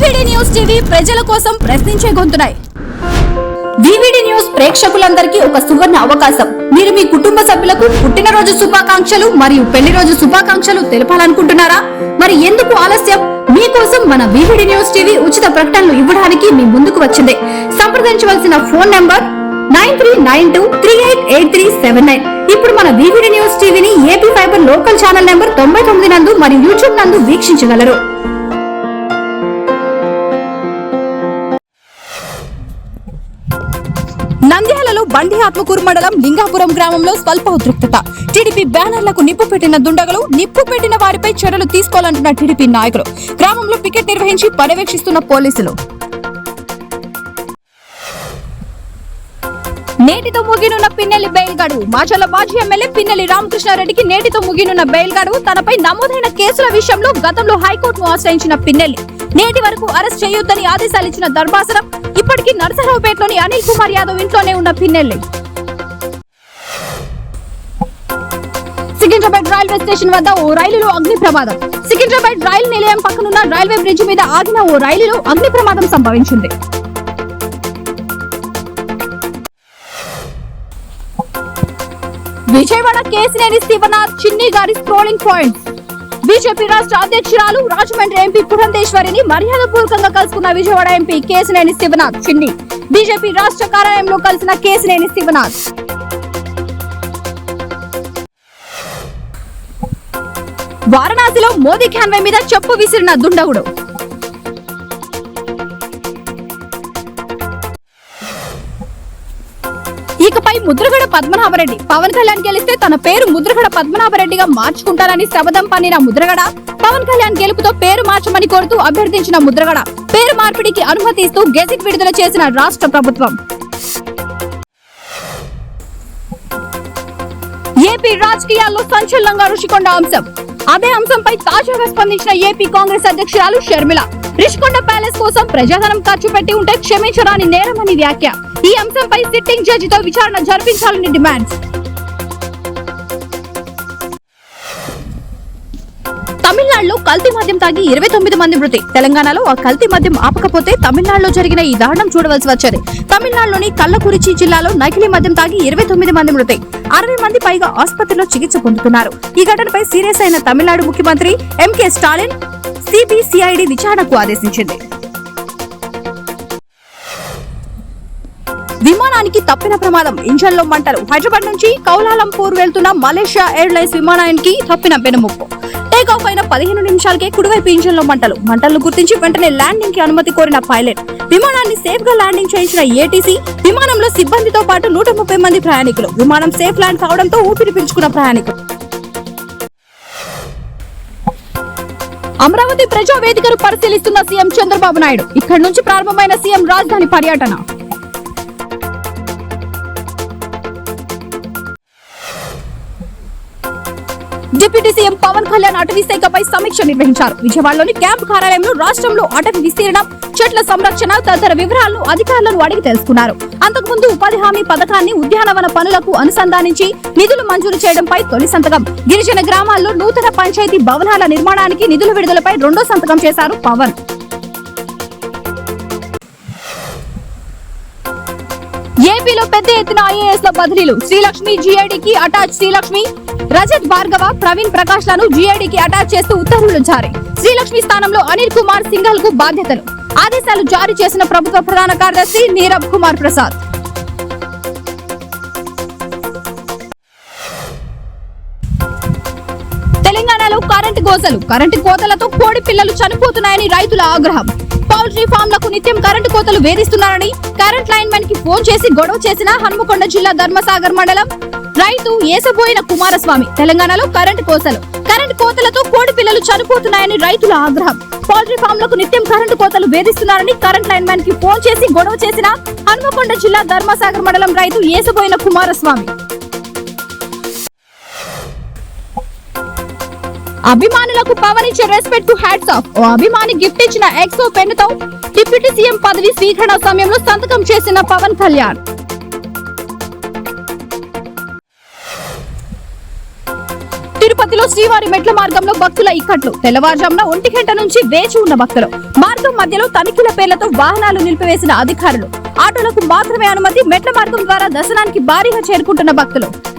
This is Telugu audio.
వివిడి న్యూస్ టీవీ ప్రజల కోసం ప్రశ్నించే గొంతునాయి. వివిడి న్యూస్ ప్రేక్షకులందరికీ ఒక సువర్ణ అవకాశం. మీరు మీ కుటుంబ సభ్యులకు పుట్టినరోజు శుభాకాంక్షలు మరియు పెళ్లి రోజు శుభాకాంక్షలు తెలపాలనుకుంటున్నారా? మరి ఎందుకు ఆలస్యం? మీకోసం మన వివిడి న్యూస్ టీవీ ఉచిత ప్రకటనలు ఇవ్వడానికి మీ ముందుకు వచ్చింది. సంప్రదించవలసిన ఫోన్ నంబర్ 9392388379. ఇప్పుడు మన వివిడి న్యూస్ టీవీని AP fibre local channel number 99 నందు మరియు యూట్యూబ్ నందు వీక్షించగలరు. నంద్యాలలో బండి ఆత్మకూరు మండలం లింగాపురం గ్రామంలో స్వల్ప ఉద్రిక్తత. టీడీపీ బ్యానర్లకు నిప్పు పెట్టిన దుండగులు, నిప్పు పెట్టిన వారిపై చర్యలు తీసుకోవాలంటున్న టీడీపీ నాయకులు. గ్రామంలో పికెట్ నిర్వహించి పర్యవేక్షిస్తున్న పోలీసులు. నేటితో ముగినున్న పిన్నెల్లి బెయిల్ గడువు. మాచర్ల మాజీ ఎమ్మెల్యే పిన్నెల్లి రామకృష్ణారెడ్డికి నేటితో ముగినున్న బెయిల్ గడువు. తనపై నమోదైన కేసుల విషయంలో గతంలో హైకోర్టును ఆశ్రయించిన పిన్నెల్లి నేటి వరకు అరెస్ట్ చేయొద్దని ఆదేశాలిచ్చిన ధర్మాసనం. ఇప్పటికీ నరసరావుపేటలోని అనిల్ కుమార్ యాదవ్ ఇంట్లోనే ఉన్న పిన్నెల్లి. సికింద్రాబాద్ రైల్వే స్టేషన్ వద్ద ఓ రైలులో అగ్ని ప్రమాదం. సికింద్రాబాద్ రైలు నిలయం పక్కనున్న రైల్వే బ్రిడ్జి మీద ఆగిన ఓ రైలులో అగ్ని ప్రమాదం సంభవించింది. విజయవాడ కేసినేని శివనాథ్ చిన్ని గారి స్క్రోలింగ్ పాయింట్స్. బీజేపీ రాష్ట్ర అధ్యక్షురాలు రాజమండ్రి ఎంపీ పురంధేశ్వరిని మర్యాదపూర్వకంగా కలుసుకున్న విజయవాడ ఎంపీ కేసినేని శివనాథ్ చిన్ని. బీజేపీ రాష్ట్ర కార్యాలయంలో కలిసిన కేసినేని శివనాథ్. వారణాసిలో మోదీ కాన్వాయ్ మీద చెప్పు విసిరిన దుండగుడు. ఇకపై ముద్రగడ పద్మనాభరెడ్డి. పవన్ కళ్యాణ్ గెలిస్తే తన పేరు ముద్రగడ పద్మనాభరెడ్డిగా మార్చుకుంటారని శపథం పన్నిన ముద్రగడ పవన్ కళ్యాణ్ గెలుపుతో పేరు మార్చమని కోరుతూ అభ్యర్థించిన ముద్రగడ పేరు మార్పిడికి అనుమతి ఇస్తూ గెజిట్ విడుదల చేసిన రాష్ట్ర ప్రభుత్వం. ఏపీ రాజకీయాల్లో సంచలనంగా రుషికొండ అంశం. అదే అంశంపై తాజాగా స్పందించిన ఏపీ కాంగ్రెస్ అధ్యక్షురాలు షర్మిల. రిషికొండ ప్యాలెస్ కోసం ప్రజాధనం ఖర్చు పెట్టి ఉంటే క్షమించరాని నేరమని వ్యాఖ్య. ఈ అంశంపై సిట్టింగ్ జడ్జితో విచారణ జరిపించాలని డిమాండ్. తమిళనాడులో కల్తీ మద్యం తాగి 29 మంది మృతి. తెలంగాణలో ఆ కల్తీ మద్యం ఆపకపోతే తమిళనాడులో జరిగిన ఈ దారుణం చూడవలసి వచ్చేది. తమిళనాడులోని కల్లకురిచి జిల్లాలో నకిలీ మద్యం తాగి 29 మంది మృతి. 60 మంది పైగా ఆసుపత్రిలో చికిత్స పొందుతున్నారు. ఈ ఘటనపై సీరియస్ అయిన తమిళనాడు ముఖ్యమంత్రి ఎంకే స్టాలిన్ సిబిసిఐడి విచారణకు ఆదేశించింది. విమానానికి తప్పిన ప్రమాదం. ఇంజన్లో మంటలు. హైదరాబాద్ నుంచి కౌలాలంపూర్ వెళ్తున్న మలేషియా ఎయిర్లైన్స్ విమానానికి తప్పిన పెనుముప్పు. టేకాఫ్ అయిన 15 నిమిషాలకే కుడివైపు ఇంజన్లో మంటలు. మంటలను గుర్తించి వెంటనే ల్యాండింగ్ కి అనుమతి కోరిన పైలట్. విమానాన్ని సేఫ్ గా ల్యాండింగ్ చేయించిన ఏటీసీ. విమానంలో సిబ్బందితో పాటు 130 మంది ప్రయాణికులు. విమానం సేఫ్ ల్యాండ్ కావడంతో ఊపిరి పీల్చుకున్న ప్రయాణికులు. అమరావతి ప్రజావేదికను పరిశీలిస్తున్న సీఎం చంద్రబాబు నాయుడు. ఇక్కడి నుంచి ప్రారంభమైన సీఎం రాజధాని పర్యటన. డిప్యూటీ సీఎం పవన్ కళ్యాణ్ అటవీ శాఖపై సమీక్ష నిర్వహించారు. విజయవాడలోని క్యాంపు కార్యాలయంలో రాష్ట్రంలో అటవీ విస్తీర్ణం, చెట్ల సంరక్షణ తదితర వివరాలను అధికారులను అడిగి తెలుసుకున్నారు. అంతకుముందు ఉపాధి హామీ పథకాన్ని ఉద్యానవన పనులకు అనుసంధానించి నిధులు మంజూరు చేయడంపై తొలి సంతకం. గిరిజన గ్రామాల్లో నూతన పంచాయతీ భవనాల నిర్మాణానికి నిధుల విడుదలపై రెండో సంతకం చేశారు పవన్. ఏపీలో పెద్ద ఎత్తున ఐఏఎస్ ల బదిలీలు. శ్రీలక్ష్మి జీఐడీకి అటాచ్. శ్రీలక్ష్మి, రజత్ భార్గవ, ప్రవీణ్ ప్రకాష్ లను జీఐడీకి అటాచ్ చేస్తూ ఉత్తర్వులు జారీ. శ్రీలక్ష్మి స్థానంలో అనిల్ కుమార్ సింఘల్ కు బాధ్యతలు. ఆదేశాలు జారీ చేసిన ప్రభుత్వ ప్రధాన కార్యదర్శి నీరబ్ కుమార్ ప్రసాద్. తెలంగాణలో కరెంటు గోసలు. కరెంటు కోతలతో కోడి పిల్లలు చనిపోతున్నాయని రైతుల ఆగ్రహం. పౌల్ట్రీ ఫామ్లకు నిత్యం కరెంటు కోతలు వేధిస్తున్నారని కరెంట్ లైన్ మెన్ కి ఫోన్ చేసి గొడవ చేసిన హన్మకొండ జిల్లా ధర్మసాగర్ మండలం రైతు ఏసబోయిన కుమారస్వామి. తెలంగాణలో కరెంటు కోతలతో కోడి పిల్లలు చనిపోతున్నాయని రైతుల ఆగ్రహం. పౌల్ట్రీ ఫామ్లకు నిత్యం కరెంటు కోతలు వేధిస్తున్నారని కరెంట్ లైన్ మెన్ కి ఫోన్ చేసి గొడవ చేసిన హన్మకొండ జిల్లా ధర్మసాగర్ మండలం రైతు ఏసబోయిన కుమారస్వామి. అభిమానులకు పవన్ ఇచ్చే రెస్పెక్ట్ కు హ్యాట్స్ ఆఫ్. ఓ అభిమాని గిఫ్ట్ ఇచ్చిన ఎక్సో పెన్నుతో డిప్యూటీ సీఎం పదవి స్వీకరణ సమయంలో సంతకం చేసిన పవన్ కళ్యాణ్. తిరుపతిలో శ్రీవారి మెట్ల మార్గంలో భక్తుల ఇక్కట్లు. తెల్లవారుజామున 1 గంట నుంచి వేచి ఉన్న భక్తులు మార్గం మధ్యలో తనిఖీల పేర్లతో వాహనాలు నిలిపివేసిన అధికారులు. ఆటోలకు మాత్రమే అనుమతి. మెట్ల మార్గం ద్వారా దర్శనానికి భారీగా చేరుకుంటున్న భక్తులు.